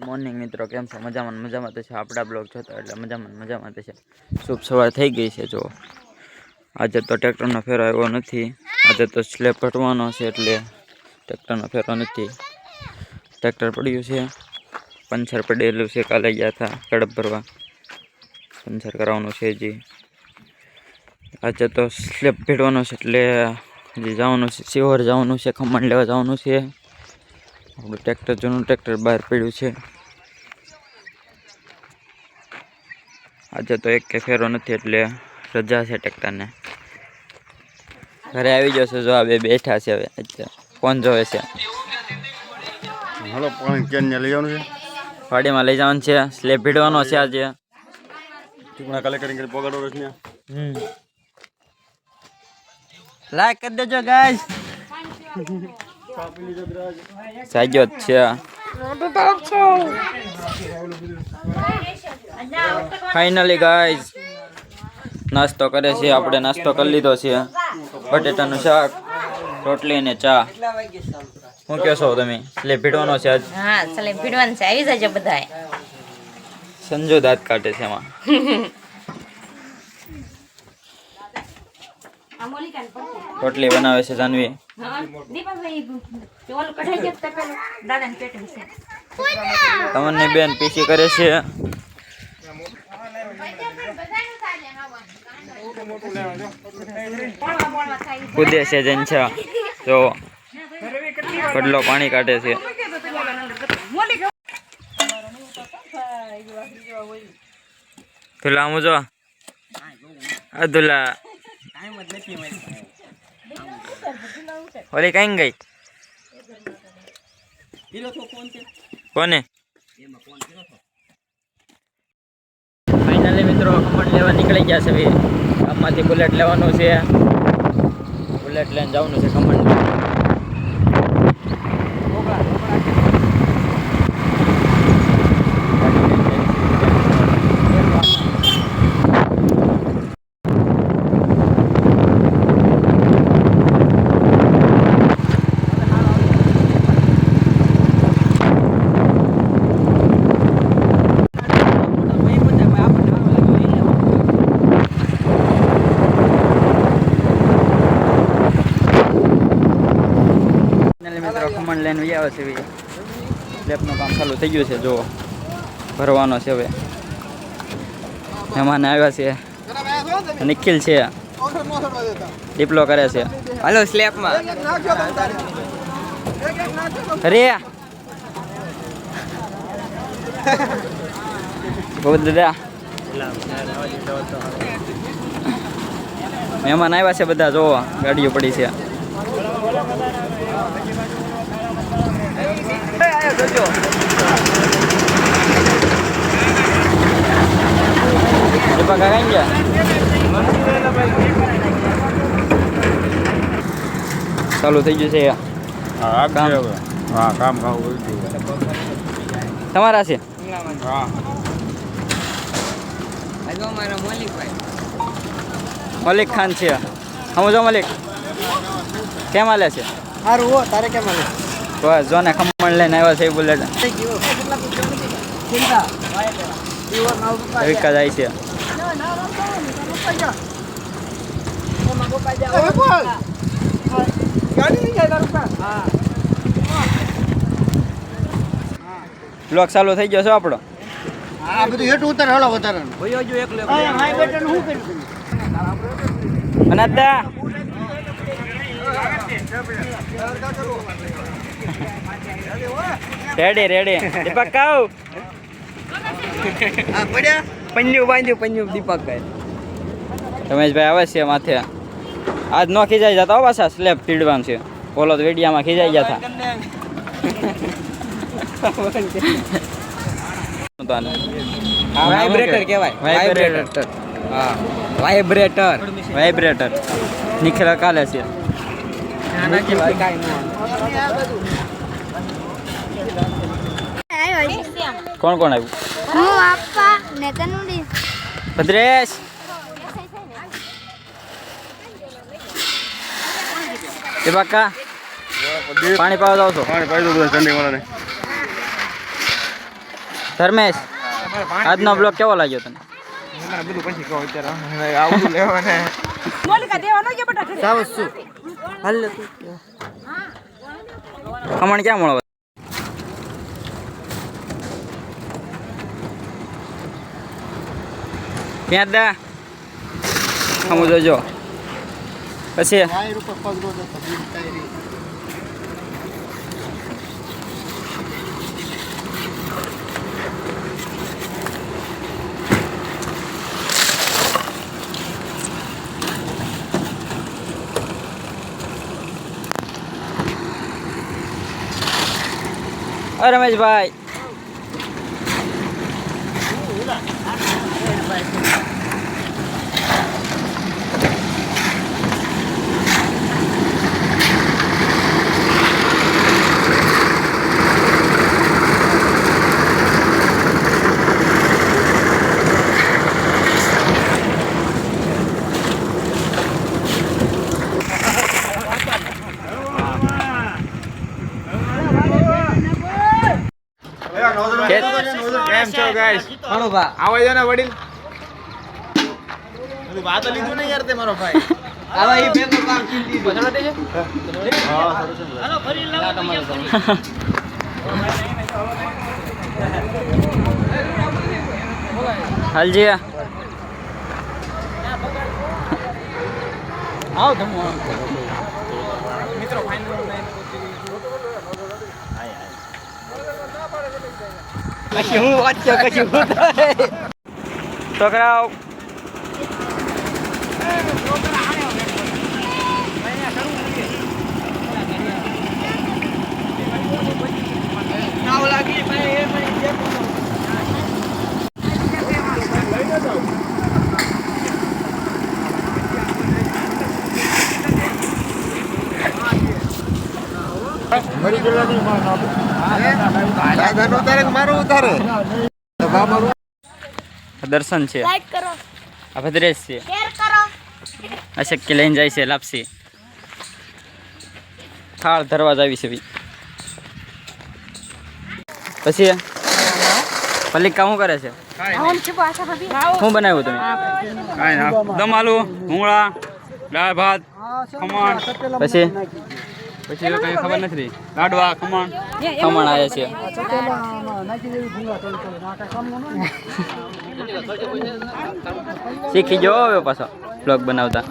Morning મિત્રો, કેમ છો? મજામાં તો છે. આપણા બ્લોગ જોતો એટલે મજામાં તો છે. શુભ સવાર થઈ ગઈ છે. જો આજે તો ટ્રેક્ટરનો ફેરો આવ્યો નથી. આજે તો સ્લેબ ભરવાનો છે એટલે ટ્રેક્ટરનો ફેરો નથી. ટ્રેક્ટર પડ્યું છે, પંચર પડેલું છે. કાલે ગયા હતા કડપ ભરવા, પંચર કરાવવાનું છે. હજી આજે તો સ્લેબ ભેડવાનો છે એટલે હજી જવાનું છે, સિહોર જવાનું છે, ખમણ લેવા જવાનું છે. આપણું ટ્રેક્ટર, જૂનું ટ્રેક્ટર બહાર પડ્યું છે. આજે તો એક કે ફેરો નથી એટલે રજા છે ટ્રેક્ટરને. ઘરે આવી જશે. જો આ બે બેઠા છે. હવે અત્યારે ફોન જોવે છે. હાલો, પાણી કેન લઈ જવાનું છે, વાડીમાં લઈ જવાનું છે. સ્લેબ ભીડવાનો છે આજે. ટીકણા કાલે કરીને પગાડો રસ ને. લાઈક કરી દેજો ગાઈસ. સાજો જ છે. ફાઇનલી ગાઈસ નાસ્તો કરે છે. આપણે નાસ્તો કરી લીધો છે. બટેટાનું શાક, રોટલી અને ચા. શું કહેશો તમે? સ્લેબ ભીડવાનો છે આજ? હા, સ્લેબ ભીડવાનું છે. આવી જજો બધાય. સંજો દાંત કાઢે છે એમાં. રોટલી બનાવે છે જાનવી. તમને બેન પીસી કરે છે. કૂદે છે જનછા. જો કડલો પાણી કાઢે છે. ધુલા હું જો ધુલા ઓલી કઈ ગઈ? કોને? ફાઇનલી મિત્રો ખમણ લેવા નીકળી ગયા છે. ગામમાંથી બુલેટ લેવાનું છે. બુલેટ લઈને જવાનું છે ખમણ. ખમણ લઈને આવે છે. સ્લેબનું કામ ચાલુ થઈ ગયું છે. જો ભરવાનો છે. હવે મહેમાન આવ્યા છે. નિખિલ છે, ડિપ્લો કરે છે. હાલો સ્લેબમાં અરે બહુ દાદા મહેમાન આવ્યા છે બધા. જોવો ગાડીઓ પડી છે. ચાલુ થઈ ગયું છે. કામ તમારા છે? મલિક ખાન છે. સમજો મલિક કેમ હાલે છે? સારું હો. તારે કેમ હાલે? બસ જો ને ખમણ લઈને આવ્યા છે. બુલેટ વિકા જાય છે. બ્લોક ચાલુ થઈ ગયો છે આપણો. આ બધું હેઠું ઉતાર. હાલો વધારે અનાદા રેડી દીપક કાવ પન્યું બાંધ્યું દીપકભાઈ. રમેશભાઈ આવે છે માથે. આજ નો ખીજાઈ જતા પાછા. સ્લેબ પીડવાનું છે. બોલો તો વેડિયામાં ખીજાઈ ગયા હતા. વાઇબ્રેટર કહેવાય. વાઇબ્રેટર. હા, વાઇબ્રેટર. નિખિલ કાલે છે. કોણ આવ્યું? હું આપા ને તનુડી ભદ્રેશ એ બાકા પાણી પાવા જાવ છો? પાણી પાઈ દો ચંડી વાળાને. ધર્મેશ આજનો બ્લોગ કેવો લાગ્યો તને બધું પછી કહો અત્યારે આવું લેવાને સાવ શું હાલ ખમણ ક્યાં મળવા ત્યાં દા આમ જોજો પછી વાયર ઉપર પગ નો જતો ટાયરી રમેશભાઈ કેમ છો ગાઈસ હાલો બા આવા જો ને વડીલ બધું વાત લીધું ને યાર તે મારો ભાઈ આવા ઈ બેન નું કામ કીધી દીધું ચલો દેજે હા હાલો ફરી લાવો હાલજી આવ ધમો મિત્રો ફાઇનલ પછી હું વાંચ્યો પછી હું છોકરાઓ દર્શન છે લાઈક કરો આ ભદ્રેશ છે શેર કરો અશક્ય લઈને જાય છે લાપસી થાળ ધરવા જ આવી છે ભઈ પછી પલિકા શું કરે છે શું બનાવ્યું તમે દમ આલુ ભૂંગળા દાળ ભાત ખમણ પછી પછી કઈ ખબર નથી લાડવા ખમણ આવ્યા છે શીખી જો હવે પાછો બ્લોગ બનાવતા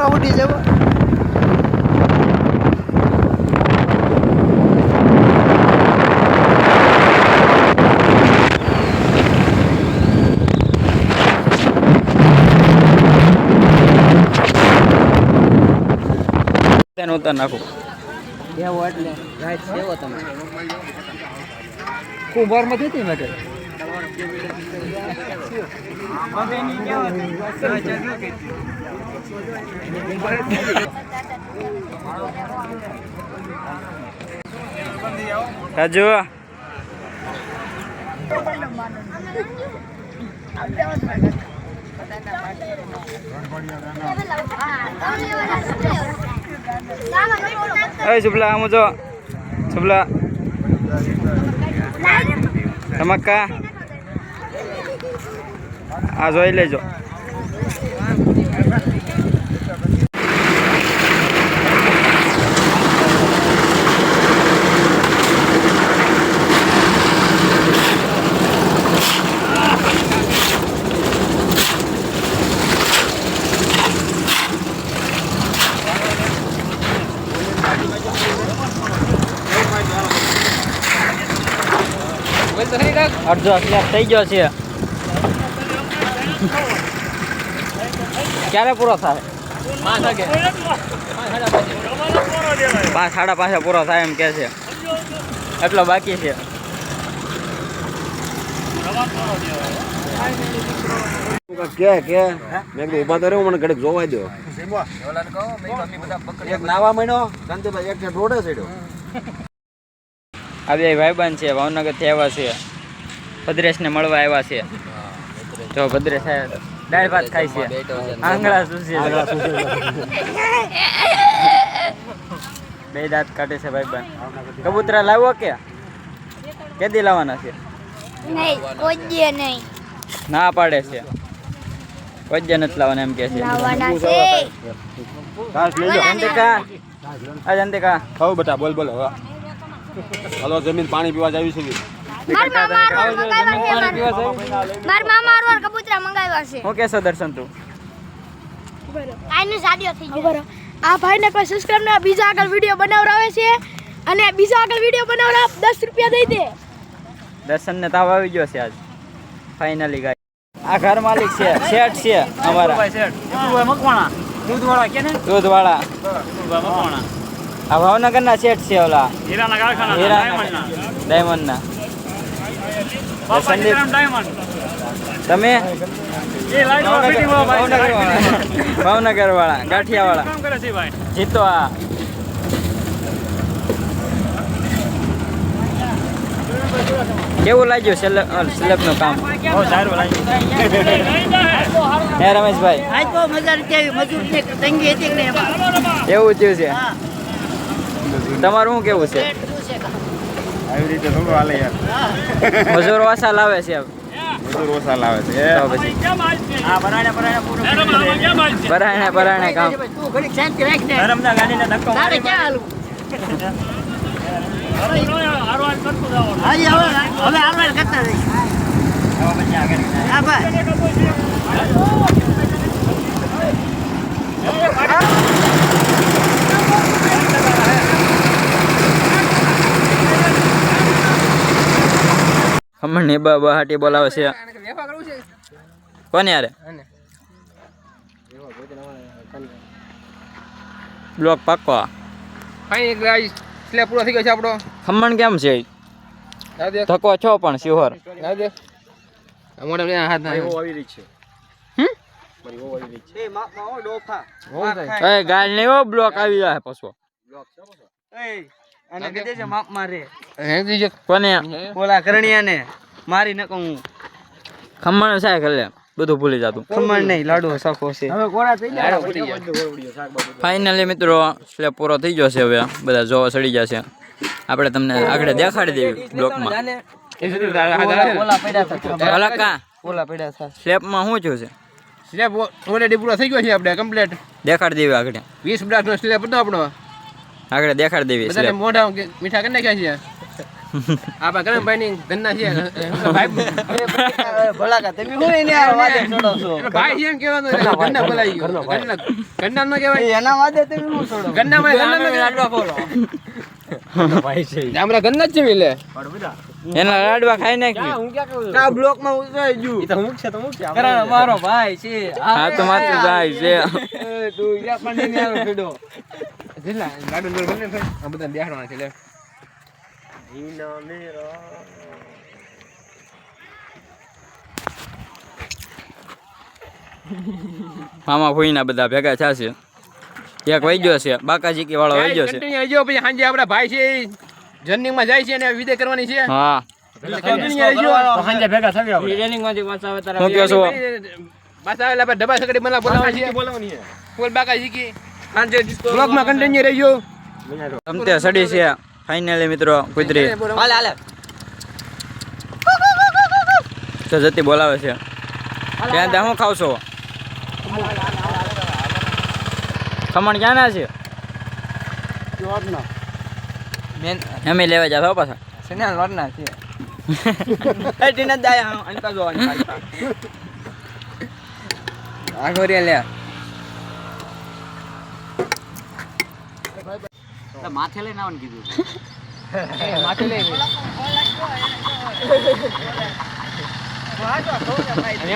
ઉડી જવો ઉતાર નાખું કેવો એટલે રાઈટ સેવો તમે કુંભાર માં થતી મેટર રાજુ એ શુભલા આમ જો શુભલા ધમક્કા આ જોઈ લેજો અડધો સ્લેબ થઈ ગયો છે ક્યારે પૂરો થાય 5:30 પૂરો થાય એમ કે છે એટલો બાકી છે કે મેં કીધું ઉભા તો રહ્યો મને ઘડીક જોવા દો એક નાવા માંડ્યો કાંતિભાઈ એક રોડે ચડ્યો આ બે ભાઈબંધ છે ભાવનગરથી આવ્યા છે ભદ્રેશને મળવા આવ્યા છે જો ભદ્રે સાહેબ દાળ ભાત ખાય છે આંગળા સુશે બે દાંત કાઢે છે ભાઈ બન કબૂતરા લાવો કે કેદી લાવવાના છે નહીં કોઈ દે નહીં ના પાડે છે કોઈ જ નથી લાવવાના એમ કે છે લાવવાના છે જંતિકા આ જંતિકા ખાવ બેટા બોલ બોલ હવે હાલો જમીન પાણી પીવા જાવી છે માર મામા અરવાર કબૂતરા મંગાવ્યા છે હું કેસો દર્શન તું આઈનો સાડિયો થઈ ગયો આ ભાઈને કોઈ સબસ્ક્રાઇબ ના બીજા આગળ વિડિયો બનાવરાવે છે અને બીજા આગળ વિડિયો બનાવરા 10 રૂપિયા દઈ દે દર્શન ને તાવ આવી ગયો છે આજ ફાઇનલી ગાય આ ઘર માલિક છે શેઠ છે અમારા મકવાણા દૂધવાળા કે ને દૂધવાળા મકવાણા આ ભાવનગર ના શેઠ છે ઓલા હીરાના કારખાના હીરાના ડાયમંડ ના સંદીપ ડાયમંડ તમે એ લાઈટ ફિટિંગ ભાવનગર વાળા ગાંઠિયા વાળા કામ કરે છે ભાઈ જીતો આ કેવું લાગ્યું સ્લેબ નું કામ બહુ સારું લાગ્યું હે રમેશભાઈ આજ બહુ મજા નથી આવી મજૂર તંગી હતી ને એમાં એવું થયું છે તમારું શું કેવું છે આવી રીતે થોડું હાલે યાર મજૂર ઓછા લાવે છે મજૂર ઓછા લાવે છે તો પછી હા બરાડા પૂરું પરાણે કામ તું ઘડી શાંતિ રાખ ને ધરમના ગાડીને ધક્કો તારે ક્યાં હાલવું હારવાન કરતું જાવ હાજી હવે હાલવાન કરતા રહીશ હા ભાઈ ખમણ ની બહાટી બોલાવે છે કોને યાર બ્લોક પાકો ફાઈન ગાઈસ સ્લેબ પૂરો થઈ ગયો છે આપણો ખમણ કેમ છે આ દેખ ધક્કો છો પણ શિહોર આ દેખ મોઢે લઈને હાથ ના આવી રહી છે મારી ઓ આવી રહી છે એ માપમાં હો ડોફા હો થાય એ ગાલ નહીં હો બ્લોક આવી જાય પછો એ અને કીધે છે માપ મારે હે દીજે કોને ઓલા કરણિયાને મારી નકો હું ખમણ સાય કરે બધું ભૂલી જાતું ખમણ નહીં લાડુ સખો છે હવે ગોળા થઈ લાડો પડી ગયા ફાઇનલી મિત્રો સ્લેબ પૂરો થઈ ગયો છે હવે બધા જોવા સડી જશે આપણે તમને આગળ દેખાડી દેવી બ્લોકમાં એ સુધી ઓલા પડ્યા હતા કલાકા ઓલા પડ્યા થા સ્લેબમાં શું થયું છે સ્લેબ ઓલરેડી પૂરો થઈ ગયો છે આપણે કમ્પ્લીટ દેખાડી દેવી આગળ 20 બ્લાક નો સ્લેબ હતો આપણો આગળ દેખાડી દેવી બધાને સ્લેબ મોઢા મીઠા કરી નાખ્યા છે આપા ગરમભાઈ ની ધન્ના છે ભાઈ ભલાકા તમે હું એને આ વાદે છોડો છો ભાઈ એમ કહેવાનું ગન્ના બોલાઈ ગયો ગન્ના નો કહેવાય એના વાદે તમે હું છોડો ગન્ના માં ગન્ના નો લાડવા ખોલો हमरा गन्ना જ છે મિલે એના લાડવા ખાઈ નાખી આ બ્લોક માં ઉતરાઈ ગયું ઈ તો હું છે કરણ મારો ભાઈ છે હા તો માત્ર જાય છે તું યા પણ નહીં આવે ફેડો જિલ્લા લાડુ નો બને છે આ બધા બેહાડવાના છે લે મામા ફોઈના બધા ભેગા થશે એક વઈ ગયો છે બાકાજી વાળો વઈ ગયો છે કન્ટિન્યુ આવજો પછી સાંજે આપડા ભાઈ છે જર્નિંગ માં જાય છે અને વિદાય કરવાની છે હા કન્ટિન્યુ આવજો સાંજે ભેગા થવી આપણે ટ્રેનિંગ માંથી પાછા આવે તારા હું કહો છો બસ આવેલા આપણે ડબ્બા સકડી મને બોલાવવાની છે બોલ બાકા શીખી સાંજે બ્લોગ માં કન્ટિન્યુ રહેજો તમતે સડી છે ફાઇનલી મિત્રો કુદરી હાલે હાલે તો જતી બોલાવે છે ત્યાં ત્યાં હું ખાવ છો ખમણ ક્યાં ના છે અમે લેવા જાવ પાછા સેના લોટના છે એ ટીના દાયા અનકા જો અનકા આગોરિયા લે માથે લઈને આવવાનું કીધું માથે લઈ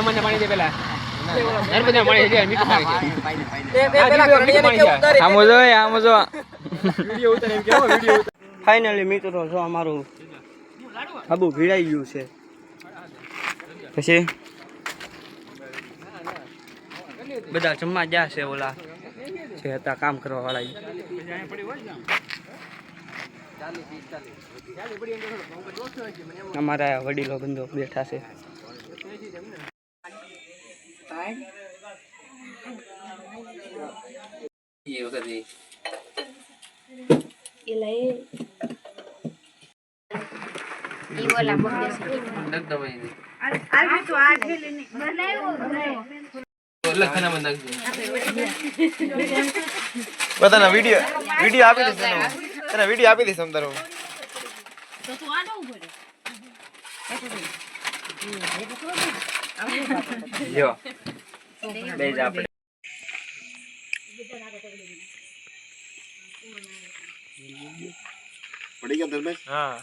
મને પાણી દે પેલા નર્મદા પાણી દે મીઠું પાણી આમો જો આમો જો ફાઇનલી મિત્રો જો અમારું આબુ ભીડાઈ ગયું છે પછી બધા જમવા ગયા છે ઓલા જે હતા કામ કરવા વાળા અમારા વડીલો બંધો બેઠા છે એ વખતે ઈ ઓલા મગદેસી નકદમ આવી આ તો આ ઠેલી બનાવ્યો લખના માં નાખજો બતાના વિડિયો આપી દઈશ તને વિડિયો આપી દઈશ સમતારો જો બેજ આપણે પડી ગયા ધર્મેશ હા